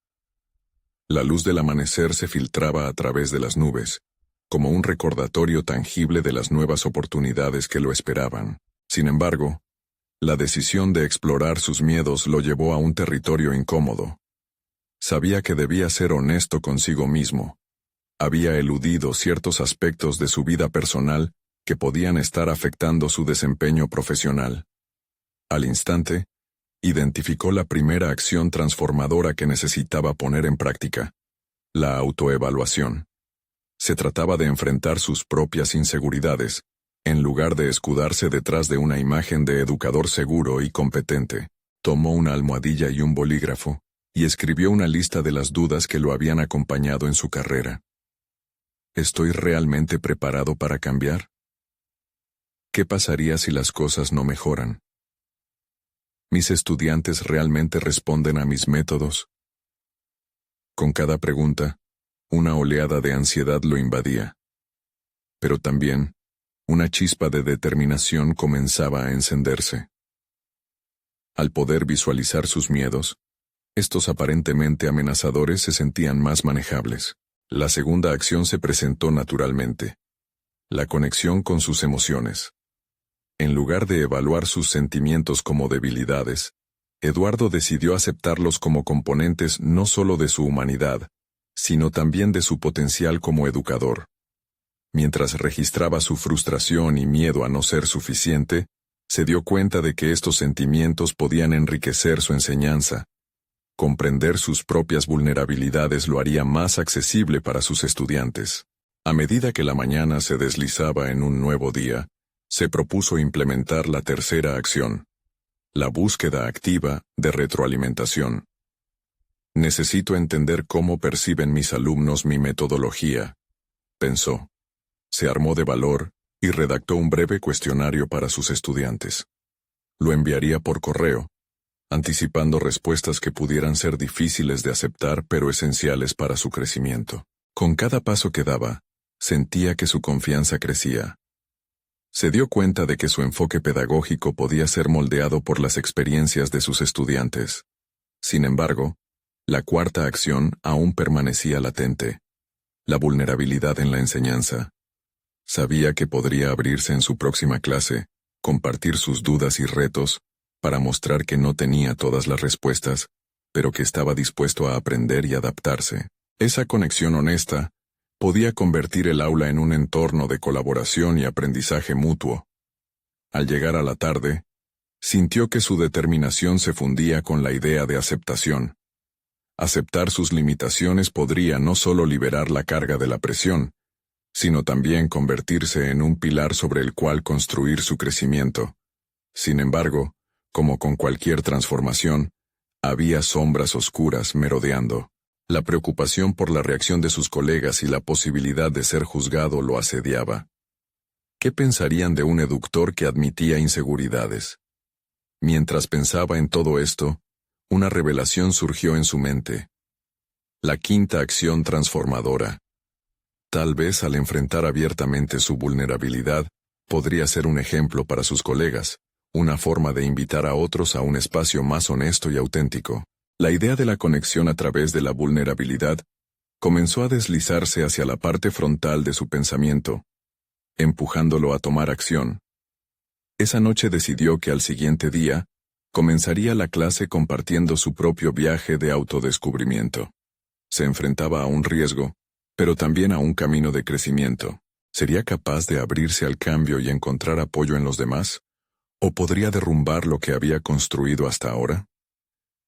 La luz del amanecer se filtraba a través de las nubes, como un recordatorio tangible de las nuevas oportunidades que lo esperaban. Sin embargo, la decisión de explorar sus miedos lo llevó a un territorio incómodo. Sabía que debía ser honesto consigo mismo. Había eludido ciertos aspectos de su vida personal que podían estar afectando su desempeño profesional. Al instante, identificó la primera acción transformadora que necesitaba poner en práctica: la autoevaluación. Se trataba de enfrentar sus propias inseguridades, en lugar de escudarse detrás de una imagen de educador seguro y competente. Tomó una almohadilla y un bolígrafo, y escribió una lista de las dudas que lo habían acompañado en su carrera. ¿Estoy realmente preparado para cambiar? ¿Qué pasaría si las cosas no mejoran? ¿Mis estudiantes realmente responden a mis métodos? Con cada pregunta, una oleada de ansiedad lo invadía. Pero también, una chispa de determinación comenzaba a encenderse. Al poder visualizar sus miedos, estos aparentemente amenazadores se sentían más manejables. La segunda acción se presentó naturalmente: la conexión con sus emociones. En lugar de evaluar sus sentimientos como debilidades, Eduardo decidió aceptarlos como componentes no solo de su humanidad, sino también de su potencial como educador. Mientras registraba su frustración y miedo a no ser suficiente, se dio cuenta de que estos sentimientos podían enriquecer su enseñanza. Comprender sus propias vulnerabilidades lo haría más accesible para sus estudiantes. A medida que la mañana se deslizaba en un nuevo día, se propuso implementar la tercera acción: la búsqueda activa de retroalimentación. Necesito entender cómo perciben mis alumnos mi metodología, pensó. Se armó de valor y redactó un breve cuestionario para sus estudiantes. Lo enviaría por correo, anticipando respuestas que pudieran ser difíciles de aceptar pero esenciales para su crecimiento. Con cada paso que daba, sentía que su confianza crecía. Se dio cuenta de que su enfoque pedagógico podía ser moldeado por las experiencias de sus estudiantes. Sin embargo, la cuarta acción aún permanecía latente: la vulnerabilidad en la enseñanza. Sabía que podría abrirse en su próxima clase, compartir sus dudas y retos, para mostrar que no tenía todas las respuestas, pero que estaba dispuesto a aprender y adaptarse. Esa conexión honesta podía convertir el aula en un entorno de colaboración y aprendizaje mutuo. Al llegar a la tarde, sintió que su determinación se fundía con la idea de aceptación. Aceptar sus limitaciones podría no solo liberar la carga de la presión, sino también convertirse en un pilar sobre el cual construir su crecimiento. Sin embargo, como con cualquier transformación, había sombras oscuras merodeando. La preocupación por la reacción de sus colegas y la posibilidad de ser juzgado lo asediaba. ¿Qué pensarían de un eductor que admitía inseguridades? Mientras pensaba en todo esto, una revelación surgió en su mente. La quinta acción transformadora. Tal vez al enfrentar abiertamente su vulnerabilidad, podría ser un ejemplo para sus colegas, una forma de invitar a otros a un espacio más honesto y auténtico. La idea de la conexión a través de la vulnerabilidad comenzó a deslizarse hacia la parte frontal de su pensamiento, empujándolo a tomar acción. Esa noche decidió que al siguiente día, comenzaría la clase compartiendo su propio viaje de autodescubrimiento. Se enfrentaba a un riesgo, pero también a un camino de crecimiento. ¿Sería capaz de abrirse al cambio y encontrar apoyo en los demás? ¿O podría derrumbar lo que había construido hasta ahora?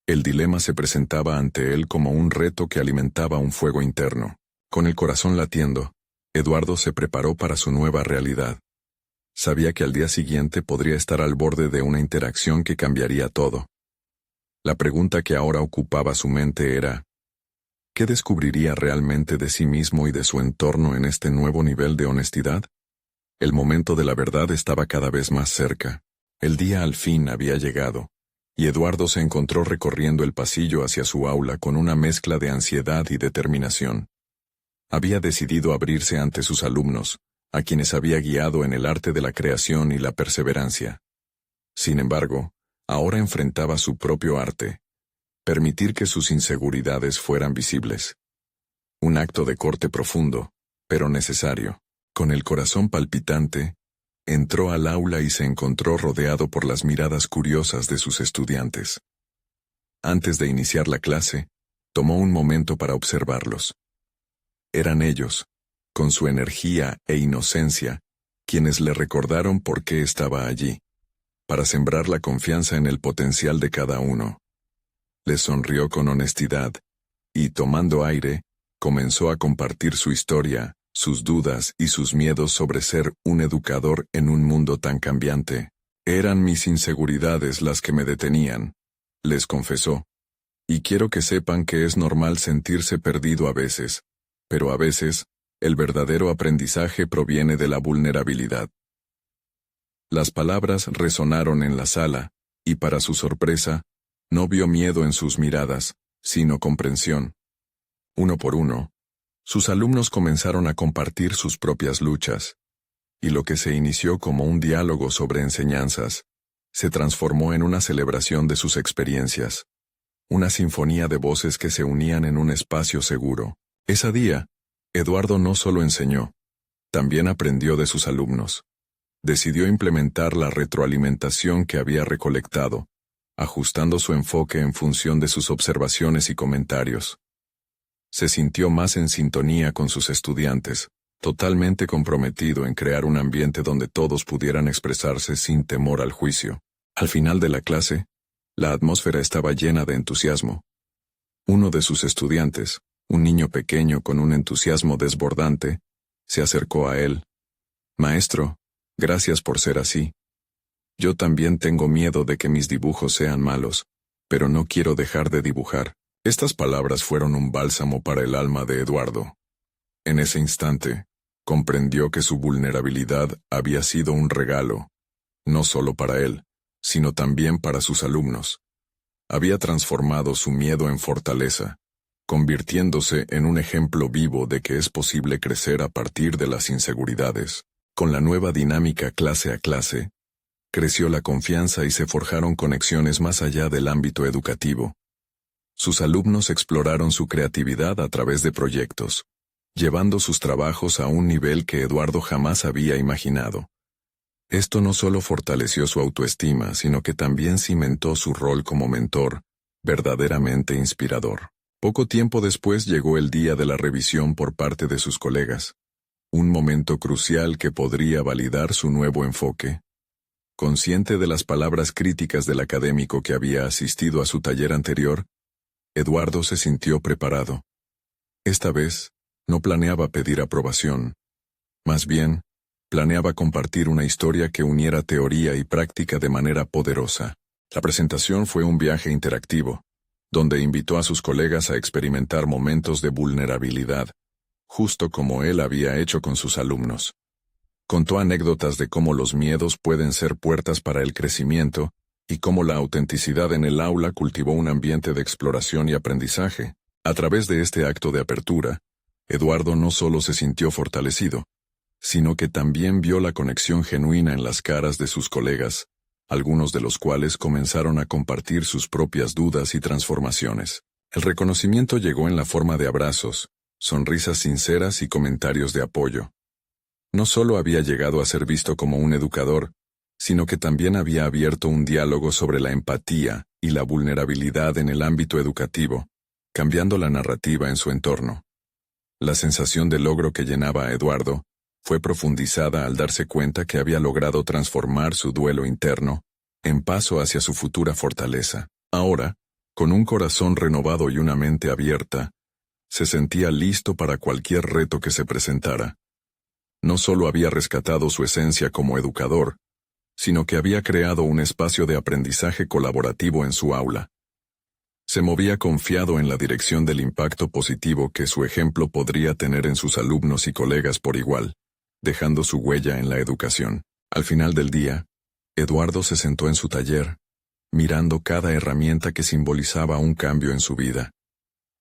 El dilema se presentaba ante él como un reto que alimentaba un fuego interno. Con el corazón latiendo, Eduardo se preparó para su nueva realidad. Sabía que al día siguiente podría estar al borde de una interacción que cambiaría todo. La pregunta que ahora ocupaba su mente era: ¿qué descubriría realmente de sí mismo y de su entorno en este nuevo nivel de honestidad? El momento de la verdad estaba cada vez más cerca. El día al fin había llegado, y Eduardo se encontró recorriendo el pasillo hacia su aula con una mezcla de ansiedad y determinación. Había decidido abrirse ante sus alumnos, a quienes había guiado en el arte de la creación y la perseverancia. Sin embargo, ahora enfrentaba su propio arte: permitir que sus inseguridades fueran visibles. Un acto de corte profundo, pero necesario. Con el corazón palpitante, entró al aula y se encontró rodeado por las miradas curiosas de sus estudiantes. Antes de iniciar la clase, tomó un momento para observarlos. Eran ellos, con su energía e inocencia, quienes le recordaron por qué estaba allí: para sembrar la confianza en el potencial de cada uno. Les sonrió con honestidad, y tomando aire, comenzó a compartir su historia, sus dudas y sus miedos sobre ser un educador en un mundo tan cambiante. Eran mis inseguridades las que me detenían, les confesó. Y quiero que sepan que es normal sentirse perdido a veces, pero a veces, el verdadero aprendizaje proviene de la vulnerabilidad. Las palabras resonaron en la sala, y para su sorpresa, no vio miedo en sus miradas, sino comprensión. Uno por uno, sus alumnos comenzaron a compartir sus propias luchas, y lo que se inició como un diálogo sobre enseñanzas, se transformó en una celebración de sus experiencias, una sinfonía de voces que se unían en un espacio seguro. Ese día, Eduardo no solo enseñó, también aprendió de sus alumnos. Decidió implementar la retroalimentación que había recolectado, ajustando su enfoque en función de sus observaciones y comentarios. Se sintió más en sintonía con sus estudiantes, totalmente comprometido en crear un ambiente donde todos pudieran expresarse sin temor al juicio. Al final de la clase, la atmósfera estaba llena de entusiasmo. Uno de sus estudiantes, un niño pequeño con un entusiasmo desbordante, se acercó a él. «Maestro, gracias por ser así. Yo también tengo miedo de que mis dibujos sean malos, pero no quiero dejar de dibujar». Estas palabras fueron un bálsamo para el alma de Eduardo. En ese instante, comprendió que su vulnerabilidad había sido un regalo, no solo para él, sino también para sus alumnos. Había transformado su miedo en fortaleza, convirtiéndose en un ejemplo vivo de que es posible crecer a partir de las inseguridades. Con la nueva dinámica clase a clase, creció la confianza y se forjaron conexiones más allá del ámbito educativo. Sus alumnos exploraron su creatividad a través de proyectos, llevando sus trabajos a un nivel que Eduardo jamás había imaginado. Esto no solo fortaleció su autoestima, sino que también cimentó su rol como mentor, verdaderamente inspirador. Poco tiempo después llegó el día de la revisión por parte de sus colegas, un momento crucial que podría validar su nuevo enfoque. Consciente de las palabras críticas del académico que había asistido a su taller anterior, Eduardo se sintió preparado. Esta vez, no planeaba pedir aprobación. Más bien, planeaba compartir una historia que uniera teoría y práctica de manera poderosa. La presentación fue un viaje interactivo, donde invitó a sus colegas a experimentar momentos de vulnerabilidad, justo como él había hecho con sus alumnos. Contó anécdotas de cómo los miedos pueden ser puertas para el crecimiento, y cómo la autenticidad en el aula cultivó un ambiente de exploración y aprendizaje. A través de este acto de apertura, Eduardo no solo se sintió fortalecido, sino que también vio la conexión genuina en las caras de sus colegas, algunos de los cuales comenzaron a compartir sus propias dudas y transformaciones. El reconocimiento llegó en la forma de abrazos, sonrisas sinceras y comentarios de apoyo. No solo había llegado a ser visto como un educador, sino que también había abierto un diálogo sobre la empatía y la vulnerabilidad en el ámbito educativo, cambiando la narrativa en su entorno. La sensación de logro que llenaba a Eduardo fue profundizada al darse cuenta que había logrado transformar su duelo interno en paso hacia su futura fortaleza. Ahora, con un corazón renovado y una mente abierta, se sentía listo para cualquier reto que se presentara. No solo había rescatado su esencia como educador, sino que había creado un espacio de aprendizaje colaborativo en su aula. Se movía confiado en la dirección del impacto positivo que su ejemplo podría tener en sus alumnos y colegas por igual, dejando su huella en la educación. Al final del día, Eduardo se sentó en su taller, mirando cada herramienta que simbolizaba un cambio en su vida.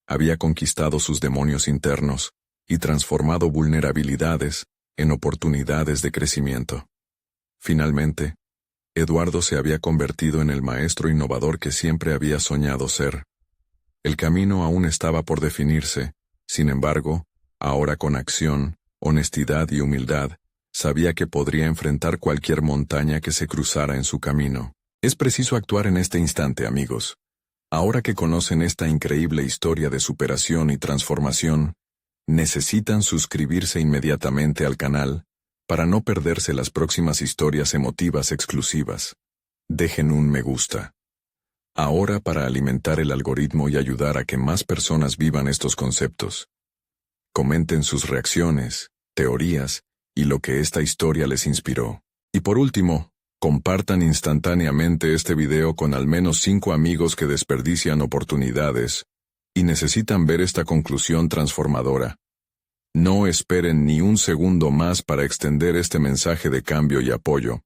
Había conquistado sus demonios internos y transformado vulnerabilidades en oportunidades de crecimiento. Finalmente, Eduardo se había convertido en el maestro innovador que siempre había soñado ser. El camino aún estaba por definirse, sin embargo, ahora con acción, honestidad y humildad, sabía que podría enfrentar cualquier montaña que se cruzara en su camino. Es preciso actuar en este instante, amigos. Ahora que conocen esta increíble historia de superación y transformación, necesitan suscribirse inmediatamente al canal para no perderse las próximas historias emotivas exclusivas. Dejen un me gusta. Ahora para alimentar el algoritmo y ayudar a que más personas vivan estos conceptos. Comenten sus reacciones, teorías y lo que esta historia les inspiró. Y por último, compartan instantáneamente este video con al menos 5 amigos que desperdician oportunidades y necesitan ver esta conclusión transformadora. No esperen ni un segundo más para extender este mensaje de cambio y apoyo.